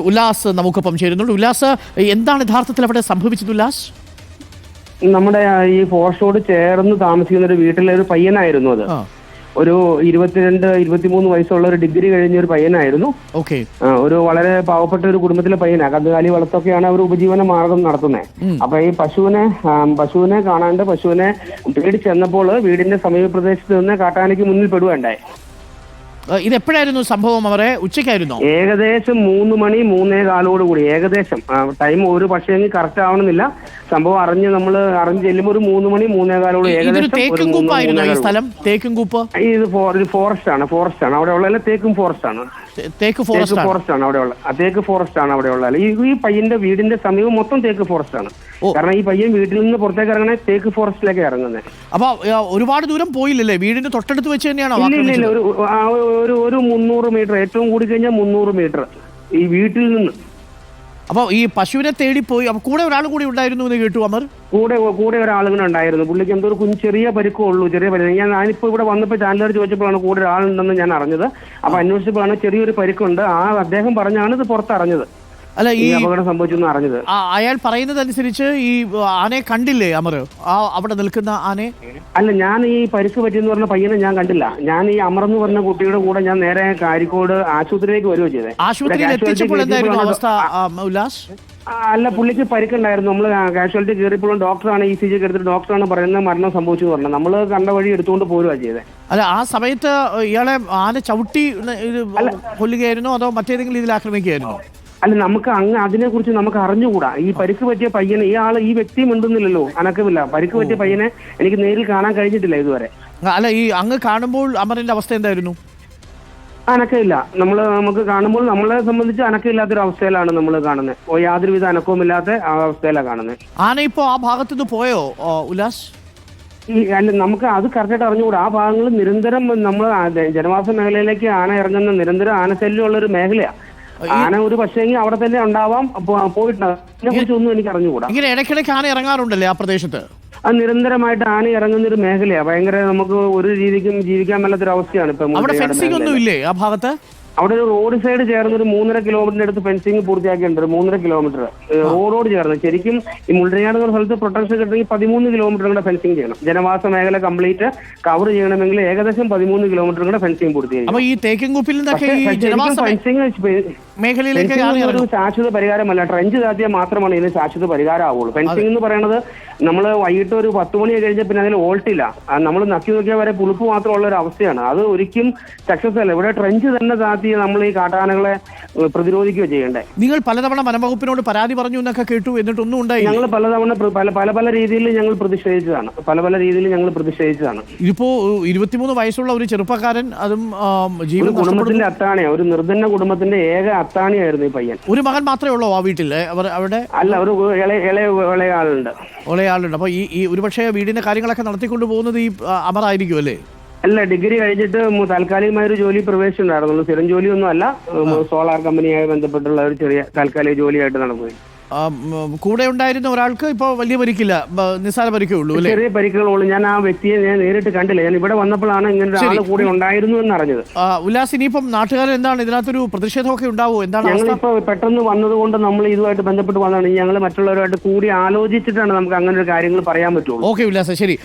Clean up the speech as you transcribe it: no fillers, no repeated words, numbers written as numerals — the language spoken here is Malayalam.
ഉല്ലാസ് നമുക്കൊപ്പം ചേരുന്നുണ്ട്. ഉല്ലാസ്, എന്താണ് യഥാർത്ഥത്തിൽ അവിടെ സംഭവിച്ചത്? ഉല്ലാസ്, നമ്മുടെ ഈ ഫോറസ്റ്റോട് ചേർന്ന് താമസിക്കുന്ന ഒരു വീട്ടിലെ ഒരു പയ്യനായിരുന്നു. അത് ഒരു 22-23 വയസ്സുള്ള ഒരു ഡിഗ്രി കഴിഞ്ഞ ഒരു പയ്യനായിരുന്നു. ഓക്കെ. ഒരു വളരെ പാവപ്പെട്ട ഒരു കുടുംബത്തിലെ പയ്യനാണ്. കന്നുകാലി വളർത്തൊക്കെയാണ് അവർ ഉപജീവന മാർഗം നടത്തുന്നത്. അപ്പൊ ഈ പശുവിനെ കാണാണ്ട് പശുവിനെ പേടിച്ചെന്നപ്പോൾ വീടിന്റെ സമീപ പ്രദേശത്ത് നിന്ന് കാട്ടാനയ്ക്ക് മുന്നിൽ പെടുകയുണ്ടായി. ഇത് എപ്പോഴായിരുന്നു സംഭവം? അവരെ ഉച്ചയ്ക്കായിരുന്നോ? ഏകദേശം 3 മണി 3:15 കൂടി. ഏകദേശം ടൈം ഒരു പക്ഷേ കറക്റ്റ് ആവണമെന്നില്ല. സംഭവം അറിഞ്ഞ് ചെല്ലുമ്പോൾ ഒരു 3 മണി 3:15 ഏകദേശം. തേക്കുംകൂപ്പായിരുന്നു ഈ സ്ഥലം? തേക്കുംകൂപ്പ് ഇത് ഫോറസ്റ്റ് ആണ് അവിടെ ഉള്ള തേക്കും ഫോറസ്റ്റ് ആണ്. തേക്ക് ഫോറസ്റ്റ് ആണ് അവിടെ ഉള്ള തേക്ക് ഫോറസ്റ്റ് ആണ് അവിടെ ഉള്ള ഈ പയ്യന്റെ വീടിന്റെ സമീപം മൊത്തം തേക്ക് ഫോറസ്റ്റ് ആണ്. കാരണം ഈ പയ്യൻ വീട്ടിൽ നിന്ന് പുറത്തേക്ക് ഇറങ്ങണേ തേക്ക് ഫോറസ്റ്റിലേക്ക് ഇറങ്ങുന്നത്. അപ്പൊ ഒരുപാട് ദൂരം പോയില്ലല്ലേ? വീടിന്റെ തൊട്ടടുത്ത് വെച്ച് തന്നെയാണോ? ഇല്ല, ഒരു 300 മീറ്റർ, ഏറ്റവും കൂടി കഴിഞ്ഞാൽ 300 മീറ്റർ ഈ വീട്ടിൽ നിന്ന്. അപ്പൊ ഈ പശുവിനെ തേടിപ്പോയി. അപ്പൊ കൂടെ ഒരാൾ കൂടി ഉണ്ടായിരുന്നു എന്ന് കേട്ടു അമർ. കൂടെ ഒരാളിങ്ങനെ ഉണ്ടായിരുന്നു. പുള്ളിക്ക് എന്തോ ഒരു ചെറിയ പരിക്കേ ഉള്ളൂ. ഞാനിപ്പോ ഇവിടെ വന്നപ്പോൾ ചാനലുകാർ ചോദിച്ചപ്പോഴാണ് കൂടെ ഒരാളുണ്ടെന്ന് ഞാൻ അറിഞ്ഞത്. അപ്പൊ അന്വേഷിച്ചപ്പോഴാണ് ചെറിയൊരു പരിക്കുണ്ട്. അദ്ദേഹം പറഞ്ഞാണ് ഇത് പുറത്തറിഞ്ഞത്. അല്ല, ഈ അപകടം സംഭവിച്ചെന്ന് അറിഞ്ഞത്. അയാൾ പറയുന്നതനുസരിച്ച് ഈ ആനയെ കണ്ടില്ലേ അമർ? അവിടെ നിൽക്കുന്ന ആനയെ അല്ല, ഞാൻ ഈ പരിക്ക് പറ്റിയെന്ന് പറഞ്ഞ പയ്യനെ ഞാൻ കണ്ടില്ല. ഞാൻ ഈ അമർ എന്ന് പറഞ്ഞ കുട്ടിയുടെ കൂടെ ഞാൻ നേരെ കാരിക്കോട് ആശുപത്രിയിലേക്ക് വരികയോ ചെയ്തത്. ആശുപത്രിയിൽ എത്തിച്ചപ്പോൾ എന്തായിരുന്നു അവസ്ഥ ഉല്ലാസ്? അല്ല, പുള്ളിക്ക് പരിക്കുണ്ടായിരുന്നു. നമ്മൾ കാഷ്വാലിറ്റി കയറിയപ്പോഴും ഡോക്ടറാണ് ECG എടുത്തിട്ട് ഡോക്ടറാണ് പറയുന്നത് മരണം സംഭവിച്ചു പറഞ്ഞു. നമ്മൾ കണ്ട വഴി എടുത്തുകൊണ്ട് പോരുകയാണ് ചെയ്തത്. അല്ല, ആ സമയത്ത് ഇയാളെ ആന ചവിട്ടി കൊല്ലുകയായിരുന്നോ അതോ മറ്റേതെങ്കിലും ഇതിൽ ആക്രമിക്കുകയായിരുന്നോ? അല്ല, നമുക്ക് അതിനെ കുറിച്ച് നമുക്ക് അറിഞ്ഞുകൂടാ. ഈ പരിക്ക് പറ്റിയ പയ്യനെ ഈ വ്യക്തി മിണ്ടുന്നില്ലല്ലോ, അനക്കമില്ല. പരിക്ക് പറ്റിയ പയ്യനെ എനിക്ക് നേരിൽ കാണാൻ കഴിഞ്ഞിട്ടില്ല ഇതുവരെ. അല്ല, ഈ അങ്ങ് കാണുമ്പോൾ അമറിന്റെ അവസ്ഥ എന്തായിരുന്നു? അനക്കമില്ല. നമുക്ക് കാണുമ്പോൾ നമ്മളെ സംബന്ധിച്ച് അനക്കമില്ലാത്തൊരു അവസ്ഥയിലാണ് നമ്മൾ കാണുന്നത്. യാതൊരുവിധ അനക്കവുമില്ലാത്ത അവസ്ഥയിലാണ് കാണുന്നത്. ആന ഇപ്പോ ആ ഭാഗത്തുനിന്ന് പോയോ ഉല്ലാസ്? അല്ല, നമുക്ക് അത് കറക്റ്റായിട്ട് അറിഞ്ഞുകൂടാ. ആ ഭാഗങ്ങളിൽ നിരന്തരം നമ്മൾ ജനവാസ മേഖലയിലേക്ക് ആന ഇറങ്ങുന്ന നിരന്തരം ആനശല്യമുള്ള ഒരു മേഖലയാണ്. ആന ഒരു പക്ഷേ അവിടെ തന്നെ ഉണ്ടാവാം, പോയിട്ടുണ്ടാവും. അതിനെ കുറിച്ചൊന്നും എനിക്ക് അറിഞ്ഞുകൂടാ. ഇങ്ങനെ ഇടയ്ക്കിടയ്ക്ക് ആന ഇറങ്ങാറുണ്ടല്ലേ ആ പ്രദേശത്ത്? അത് നിരന്തരമായിട്ട് ആന ഇറങ്ങുന്ന ഒരു മേഖലയാണ്. ഭയങ്കര നമുക്ക് ഒരു രീതിക്കും ജീവിക്കാൻ മേലാത്തൊരു അവസ്ഥയാണ് ഇപ്പൊ. അവിടെ ഫെൻസിംഗ് ഒന്നും ഇല്ലേ ആ ഭാഗത്ത്? അവിടെ ഒരു റോഡ് സൈഡ് ചേർന്ന് ഒരു 3.5 കിലോമീറ്ററിന്റെ അടുത്ത് ഫെൻസിങ് പൂർത്തിയാക്കിയിട്ടുണ്ട്. 3.5 കിലോമീറ്റർ റോഡോട് ചേർന്ന്. ശരിക്കും ഈ മുള്ളരിങ്ങാട് എന്ന സ്ഥലത്ത് പ്രൊട്ടക്ഷൻ കിട്ടണമെങ്കിൽ 13 കിലോമീറ്റർ കൂടെ ഫെൻസിങ് ചെയ്യണം. ജനവാസ മേഖല കംപ്ലീറ്റ് കവർ ചെയ്യണമെങ്കിൽ ഏകദേശം 13 കിലോമീറ്റർ കൂടെ ഫെൻസിങ് പൂർത്തിയാക്കി. അപ്പൊ ഈ തേക്കിൻകൂപ്പിൽ നിന്നൊക്കെ മേഖലയിലേക്ക് ഒരു ശാശ്വത പരിഹാരമല്ല. ട്രെഞ്ച് താത്തിയാൽ മാത്രമാണ് ഇതിന് ശാശ്വത പരിഹാരം ആവുള്ളൂ. ഫെൻസിംഗ് എന്ന് പറയുന്നത് നമ്മൾ വൈകിട്ട് ഒരു 10 മണി കഴിഞ്ഞ പിന്നെ അതിൽ ഓൾട്ടില്ല. നമ്മൾ നക്കി നോക്കിയാൽ വരെ പുളിപ്പ് മാത്രമുള്ള ഒരു അവസ്ഥയാണ്. അത് ഒരിക്കലും സക്സസ് അല്ല. ഇവിടെ ട്രെഞ്ച് തന്നെ താത്തി നമ്മൾ ഈ കാട്ടാനകളെ പ്രതിരോധിക്കുകയോ ചെയ്യണ്ടേ. നിങ്ങൾ പലതവണ വനംവകുപ്പിനോട് പരാതി പറഞ്ഞു എന്നൊക്കെ കേട്ടു, എന്നിട്ടൊന്നും ഉണ്ടായില്ല? ഞങ്ങൾ പലതവണ പല രീതിയിൽ ഞങ്ങൾ പ്രതിഷേധിച്ചതാണ്. ഇതിപ്പോ 23 വയസ്സുള്ള ഒരു ചെറുപ്പക്കാരൻ, അതും കുടുംബത്തിന്റെ അത്താണിയാണ്. ഒരു നിർധന കുടുംബത്തിന്റെ ഏക അത്താണിയായിരുന്നു ഈ പയ്യൻ. ഒരു മകൻ മാത്രമേ ഉള്ളൂ ആ വീട്ടിൽ? അവിടെ അല്ല, ഒരു ഇളയ ആളുണ്ട്. അപ്പൊ ഈ ഒരുപക്ഷെ വീടിന്റെ കാര്യങ്ങളൊക്കെ നടത്തിക്കൊണ്ട് പോകുന്നത് ഈ അമറായിരിക്കും അല്ലേ? അല്ല, ഡിഗ്രി കഴിഞ്ഞിട്ട് താൽക്കാലികമായ ഒരു ജോലി പ്രവേശിച്ചിട്ടുണ്ടായിരുന്നുള്ളൂ. സ്ഥിരം ജോലിയൊന്നും അല്ല. സോളാർ കമ്പനിയായി ബന്ധപ്പെട്ടുള്ള ഒരു ചെറിയ താൽക്കാലിക ജോലിയായിട്ട് നടന്നു. കൂടെ ഉണ്ടായിരുന്ന ഒരാൾക്ക് ഇപ്പോൾ വലിയ പരിക്കില്ല, നിസ്സാര പരിക്കേ ഉള്ളൂ അല്ലേ? ചെറിയ പരിക്കുകളുള്ളൂ. ഞാൻ ആ വ്യക്തിയെ നേരിട്ട് കണ്ടില്ല. ഞാൻ ഇവിടെ വന്നപ്പോഴാണ് ഇങ്ങനെ ഒരാൾ കൂടെ ഉണ്ടായിരുന്നു എന്ന് അറിഞ്ഞത്. ഉല്ലാസ്, ഇനിയിപ്പം നാട്ടുകാർ എന്താണ് ഇതിനകത്തൊരു പ്രതിഷേധമൊക്കെ ഉണ്ടാവുമോ? എന്താണ്? ഞങ്ങളിപ്പോ പെട്ടെന്ന് വന്നതുകൊണ്ട് നമ്മൾ ഇതുമായിട്ട് ബന്ധപ്പെട്ട് വന്നതാണ്. ഞങ്ങൾ മറ്റുള്ളവരുമായിട്ട് കൂടി ആലോചിച്ചിട്ടാണ് നമുക്ക് അങ്ങനെ ഒരു കാര്യങ്ങൾ പറയാൻ പറ്റുള്ളൂ. ഓക്കെ ഉല്ലാസ്, ശരി.